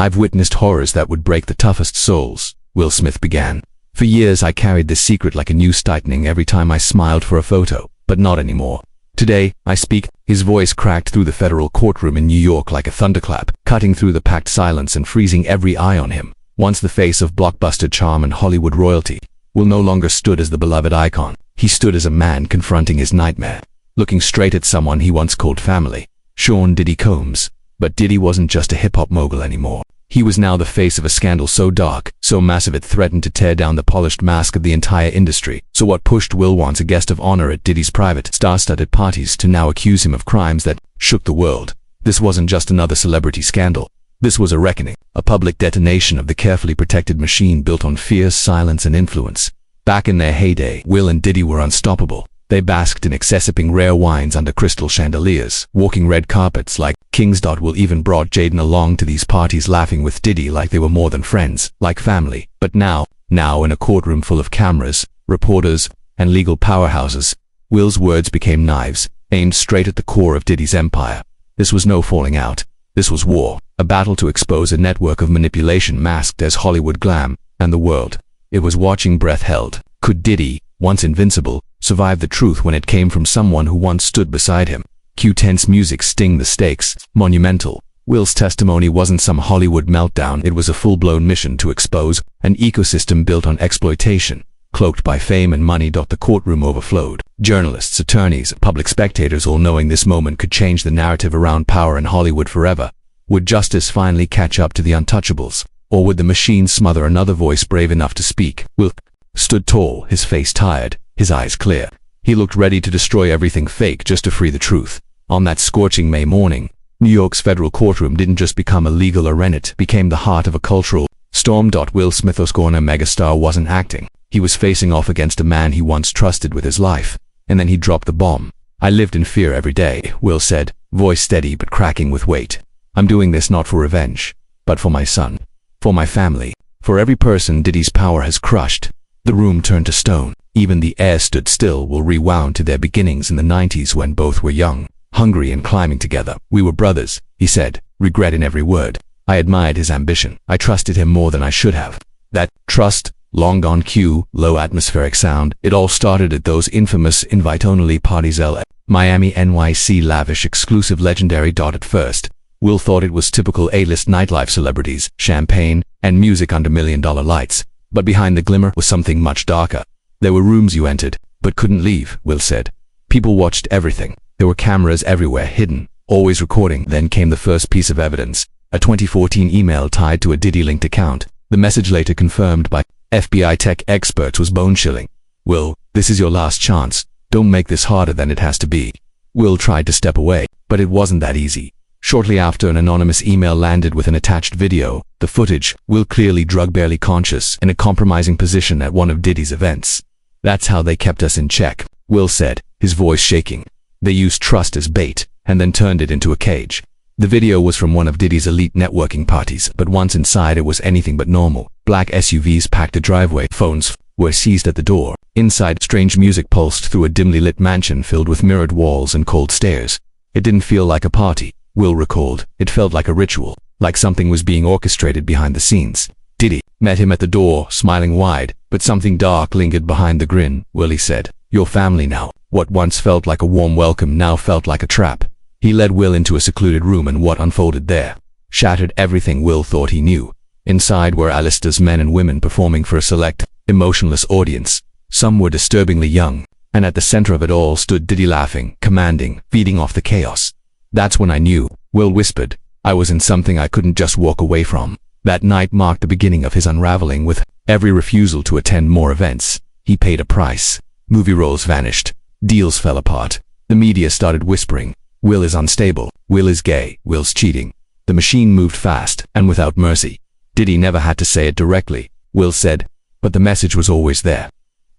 I've witnessed horrors that would break the toughest souls, Will Smith began. For years I carried this secret like a noose tightening every time I smiled for a photo, but not anymore. Today, I speak. His voice cracked through the federal courtroom in New York like a thunderclap, cutting through the packed silence and freezing every eye on him. Once the face of blockbuster charm and Hollywood royalty, Will no longer stood as the beloved icon. He stood as a man confronting his nightmare, looking straight at someone he once called family, Sean Diddy Combs. But Diddy wasn't just a hip-hop mogul anymore. He was now the face of a scandal so dark, so massive it threatened to tear down the polished mask of the entire industry. So what pushed Will, once a guest of honor at Diddy's private, star-studded parties, to now accuse him of crimes that shook the world? This wasn't just another celebrity scandal. This was a reckoning, a public detonation of the carefully protected machine built on fear, silence, and influence. Back in their heyday, Will and Diddy were unstoppable. They basked in sipping rare wines under crystal chandeliers, walking red carpets like kings. Will even brought Jaden along to these parties, laughing with Diddy like they were more than friends, like family. But now in a courtroom full of cameras, reporters, and legal powerhouses, Will's words became knives, aimed straight at the core of Diddy's empire. This was no falling out. This was war, a battle to expose a network of manipulation masked as Hollywood glam, and the world, it was watching breath held. Could Diddy, once invincible, survive the truth when it came from someone who once stood beside him? Cue tense music, sting the stakes, monumental. Will's testimony wasn't some Hollywood meltdown, it was a full-blown mission to expose an ecosystem built on exploitation, cloaked by fame and money. The courtroom overflowed. Journalists, attorneys, public spectators, all knowing this moment could change the narrative around power in Hollywood forever. Would justice finally catch up to the untouchables? Or would the machine smother another voice brave enough to speak? Will stood tall, his face tired, his eyes clear. He looked ready to destroy everything fake just to free the truth. On that scorching May morning, New York's federal courtroom didn't just become a legal arena, it became the heart of a cultural storm. Will Smith, Oscorner megastar, wasn't acting. He was facing off against a man he once trusted with his life. And then he dropped the bomb. I lived in fear every day, Will said, voice steady but cracking with weight. I'm doing this not for revenge, but for my son, for my family, for every person Diddy's power has crushed. The room turned to stone. Even the air stood still. Will rewound to their beginnings in the 90s when both were young, hungry, and climbing together. We were brothers, he said, regret in every word. I admired his ambition. I trusted him more than I should have. That trust, long gone. Cue low atmospheric sound. It all started at those infamous invite-only parties. Miami, NYC, lavish, exclusive, legendary. At first, Will thought it was typical A-list nightlife, celebrities, champagne, and music under million-dollar lights. But behind the glimmer was something much darker. There were rooms you entered, but couldn't leave, Will said. People watched everything. There were cameras everywhere, hidden, always recording. Then came the first piece of evidence, a 2014 email tied to a Diddy-linked account. The message, later confirmed by FBI tech experts, was bone-chilling. Will, this is your last chance. Don't make this harder than it has to be. Will tried to step away, but it wasn't that easy. Shortly after, an anonymous email landed with an attached video. The footage, Will clearly drug, barely conscious, in a compromising position at one of Diddy's events. That's how they kept us in check, Will said, his voice shaking. They used trust as bait, and then turned it into a cage. The video was from one of Diddy's elite networking parties, but once inside it was anything but normal. Black SUVs packed the driveway. Phones were seized at the door. Inside, strange music pulsed through a dimly lit mansion filled with mirrored walls and cold stairs. It didn't feel like a party, Will recalled. It felt like a ritual, like something was being orchestrated behind the scenes. Diddy met him at the door, smiling wide, but something dark lingered behind the grin. Willie said, "Your family now." What once felt like a warm welcome now felt like a trap. He led Will into a secluded room, and what unfolded there shattered everything Will thought he knew. Inside were A-listers, men and women performing for a select, emotionless audience. Some were disturbingly young, and at the center of it all stood Diddy, laughing, commanding, feeding off the chaos. "That's when I knew," Will whispered. "I was in something I couldn't just walk away from." That night marked the beginning of his unraveling. With every refusal to attend more events, he paid a price. Movie roles vanished. Deals fell apart. The media started whispering, "Will is unstable. Will is gay. Will's cheating." The machine moved fast and without mercy. Diddy never had to say it directly, Will said, but the message was always there.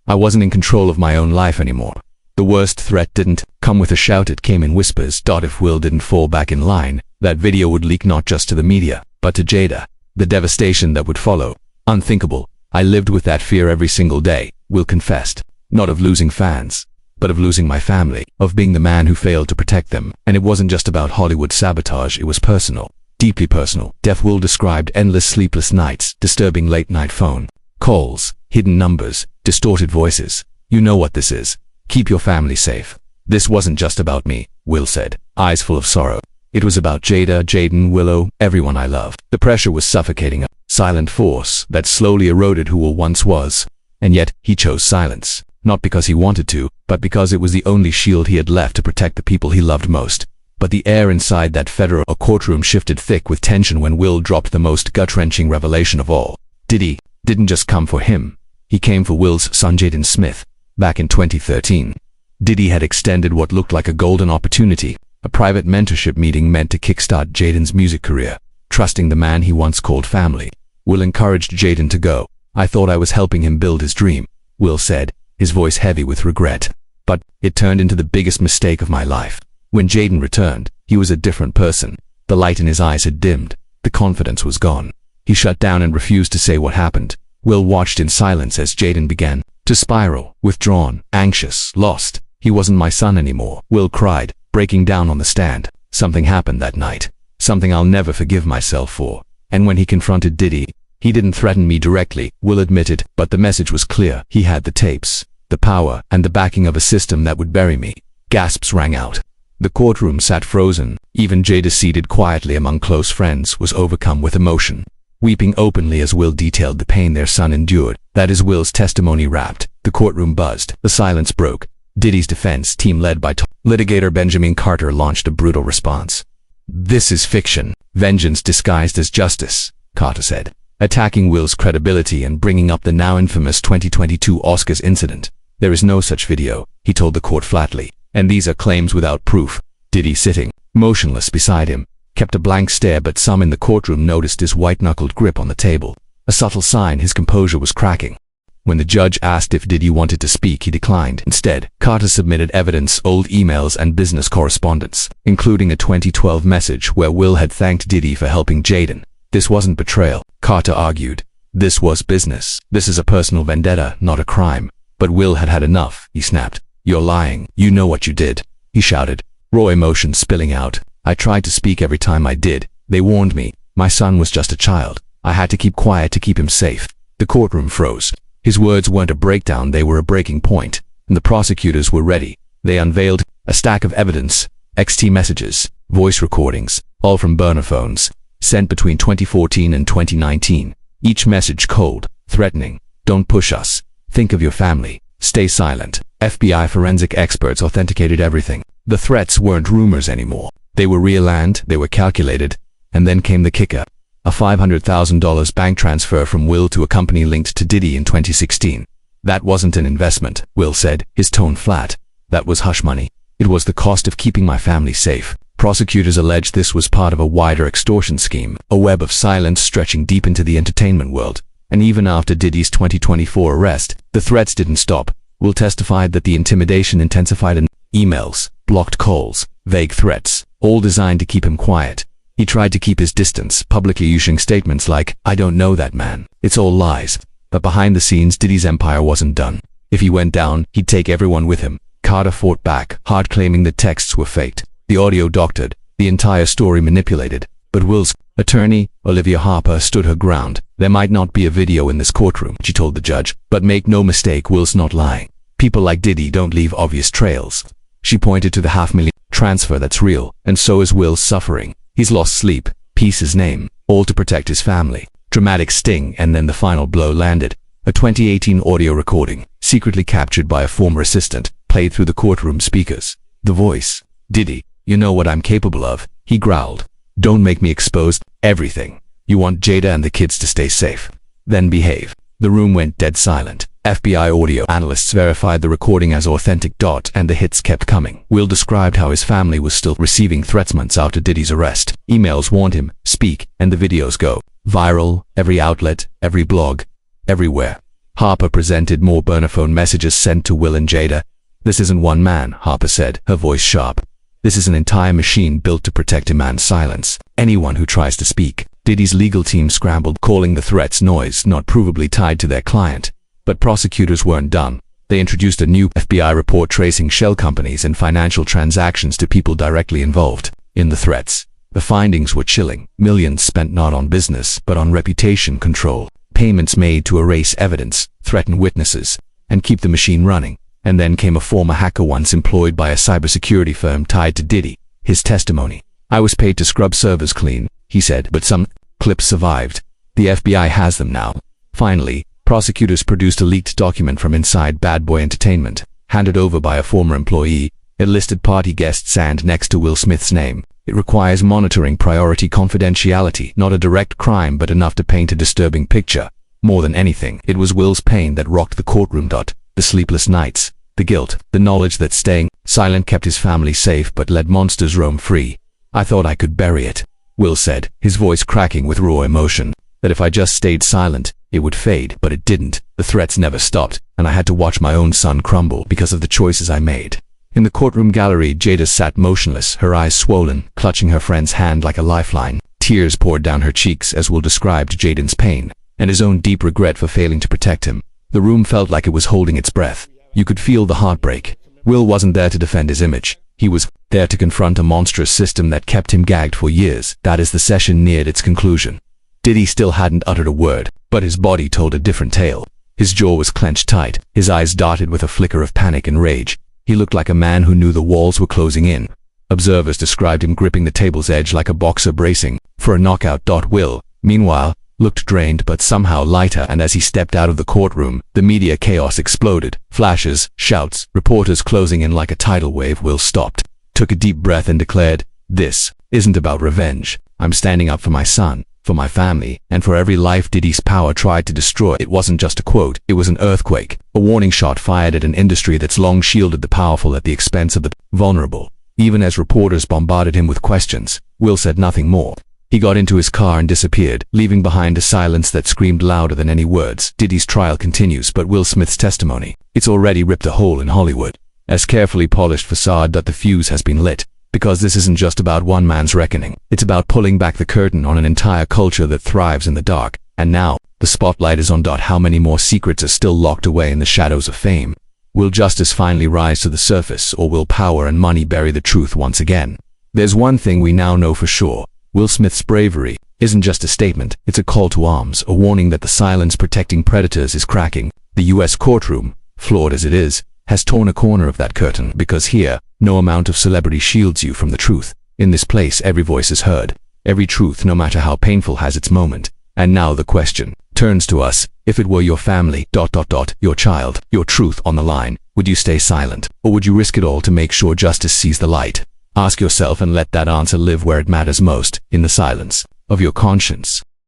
"I wasn't in control of my own life anymore." The worst threat didn't come with a shout, it came in whispers. If Will didn't fall back in line, that video would leak not just to the media, but to Jada. The devastation that would follow, unthinkable. "I lived with that fear every single day," Will confessed. "Not of losing fans, but of losing my family, of being the man who failed to protect them." And it wasn't just about Hollywood sabotage, it was personal. deeply personal. Deaf Will described endless sleepless nights, disturbing late-night phone calls, hidden numbers, distorted voices. You know what this is. Keep your family safe. This wasn't just about me, Will said, eyes full of sorrow. It was about Jada, Jaden, Willow, everyone I loved. The pressure was suffocating, a silent force that slowly eroded who Will once was. And yet, he chose silence. Not because he wanted to, but because it was the only shield he had left to protect the people he loved most. But the air inside that federal courtroom shifted thick with tension when Will dropped the most gut-wrenching revelation of all. Diddy didn't just come for him. He came for Will's son Jaden Smith. Back in 2013, Diddy had extended what looked like a golden opportunity, a private mentorship meeting meant to kickstart Jaden's music career, trusting the man he once called family. Will encouraged Jaden to go. I thought I was helping him build his dream, Will said, his voice heavy with regret. But it turned into the biggest mistake of my life. When Jaden returned, he was a different person. The light in his eyes had dimmed. The confidence was gone. He shut down and refused to say what happened. Will watched in silence as Jaden began to spiral, withdrawn, anxious, lost. He wasn't my son anymore, Will cried, breaking down on the stand. Something happened that night. Something I'll never forgive myself for. And when he confronted Diddy, he didn't threaten me directly, Will admitted, but the message was clear. He had the tapes, the power, and the backing of a system that would bury me. Gasps rang out. The courtroom sat frozen. Even Jada, seated quietly among close friends, was overcome with emotion, weeping openly as Will detailed the pain their son endured. That is Will's testimony wrapped. The courtroom buzzed. The silence broke. Diddy's defense team, led by litigator Benjamin Carter, launched a brutal response. This is fiction. Vengeance disguised as justice, Carter said, attacking Will's credibility and bringing up the now infamous 2022 Oscars incident. There is no such video, he told the court flatly, and these are claims without proof. Diddy, sitting motionless beside him, kept a blank stare, but some in the courtroom noticed his white-knuckled grip on the table, a subtle sign his composure was cracking. When the judge asked if Diddy wanted to speak, he declined. Instead, Carter submitted evidence, old emails and business correspondence, including a 2012 message where Will had thanked Diddy for helping Jaden. This wasn't betrayal, Carter argued. This was business. This is a personal vendetta, not a crime. But Will had had enough, he snapped. You're lying. You know what you did, he shouted, raw emotion spilling out. I tried to speak every time I did. They warned me. My son was just a child. I had to keep quiet to keep him safe. The courtroom froze. His words weren't a breakdown, they were a breaking point, and the prosecutors were ready. They unveiled a stack of evidence, XT messages, voice recordings, all from burner phones, sent between 2014 and 2019. Each message cold, threatening. Don't push us. Think of your family. Stay silent. FBI forensic experts authenticated everything. The threats weren't rumors anymore. They were real and they were calculated. And then came the kicker. A $500,000 bank transfer from Will to a company linked to Diddy in 2016. That wasn't an investment, Will said, his tone flat. That was hush money. It was the cost of keeping my family safe. Prosecutors alleged this was part of a wider extortion scheme, a web of silence stretching deep into the entertainment world. And even after Diddy's 2024 arrest, the threats didn't stop. Will testified that the intimidation intensified in emails, blocked calls, vague threats, all designed to keep him quiet. He tried to keep his distance, publicly issuing statements like, I don't know that man. It's all lies. But behind the scenes, Diddy's empire wasn't done. If he went down, he'd take everyone with him. Carter fought back, hard, claiming the texts were faked, the audio doctored, the entire story manipulated. But Will's attorney, Olivia Harper, stood her ground. There might not be a video in this courtroom, she told the judge, but make no mistake, Will's not lying. People like Diddy don't leave obvious trails. She pointed to the $500,000 transfer that's real, and so is Will's suffering. He's lost sleep, peace, his name, all to protect his family. Dramatic sting, and then the final blow landed. A 2018 audio recording, secretly captured by a former assistant, played through the courtroom speakers. The voice. Diddy, you know what I'm capable of, he growled. Don't make me expose everything. You want Jada and the kids to stay safe. Then behave. The room went dead silent. FBI audio analysts verified the recording as authentic. And the hits kept coming. Will described how his family was still receiving threats months after Diddy's arrest. Emails warned him, speak, and the videos go viral, every outlet, every blog, everywhere. Harper presented more burner phone messages sent to Will and Jada. This isn't one man, Harper said, her voice sharp. This is an entire machine built to protect a man's silence. Anyone who tries to speak. Diddy's legal team scrambled, calling the threats noise, not provably tied to their client. But prosecutors weren't done. They introduced a new FBI report tracing shell companies and financial transactions to people directly involved in the threats. The findings were chilling. Millions spent not on business, but on reputation control. Payments made to erase evidence, threaten witnesses, and keep the machine running. And then came a former hacker once employed by a cybersecurity firm tied to Diddy. His testimony. "I was paid to scrub servers clean," he said, but some clips survived. The FBI has them now. Finally, prosecutors produced a leaked document from inside Bad Boy Entertainment, handed over by a former employee. It listed party guests and next to Will Smith's name. It requires monitoring priority confidentiality, not a direct crime but enough to paint a disturbing picture. More than anything, it was Will's pain that rocked the courtroom. The sleepless nights, the guilt, the knowledge that staying silent kept his family safe but let monsters roam free. "I thought I could bury it," Will said, his voice cracking with raw emotion. "That if I just stayed silent, it would fade, but it didn't. The threats never stopped, and I had to watch my own son crumble because of the choices I made." In the courtroom gallery, Jada sat motionless, her eyes swollen, clutching her friend's hand like a lifeline. Tears poured down her cheeks as Will described Jaden's pain, and his own deep regret for failing to protect him. The room felt like it was holding its breath. You could feel the heartbreak. Will wasn't there to defend his image. He was there to confront a monstrous system that kept him gagged for years. That as the session neared its conclusion, Diddy still hadn't uttered a word, but his body told a different tale. His jaw was clenched tight, his eyes darted with a flicker of panic and rage. He looked like a man who knew the walls were closing in. Observers described him gripping the table's edge like a boxer bracing for a knockout. Will, meanwhile, looked drained but somehow lighter, and as he stepped out of the courtroom, the media chaos exploded. Flashes, shouts, reporters closing in like a tidal wave. Will stopped, took a deep breath and declared, "This isn't about revenge. I'm standing up for my son, for my family, and for every life Diddy's power tried to destroy." It wasn't just a quote, it was an earthquake, a warning shot fired at an industry that's long shielded the powerful at the expense of the vulnerable. Even as reporters bombarded him with questions, Will said nothing more. He got into his car and disappeared, leaving behind a silence that screamed louder than any words. Diddy's trial continues, but Will Smith's testimony, it's already ripped a hole in Hollywood. As carefully polished facade that the fuse has been lit. Because this isn't just about one man's reckoning. It's about pulling back the curtain on an entire culture that thrives in the dark. And now, the spotlight is on. How many more secrets are still locked away in the shadows of fame? Will justice finally rise to the surface, or will power and money bury the truth once again? There's one thing we now know for sure. Will Smith's bravery isn't just a statement, it's a call to arms, a warning that the silence protecting predators is cracking. The US courtroom, flawed as it is, has torn a corner of that curtain, because here, no amount of celebrity shields you from the truth. In this place, every voice is heard. Every truth, no matter how painful, has its moment. And now the question turns to us. If it were your family, your child, your truth on the line, would you stay silent, or would you risk it all to make sure justice sees the light? Ask yourself and let that answer live where it matters most, in the silence of your conscience.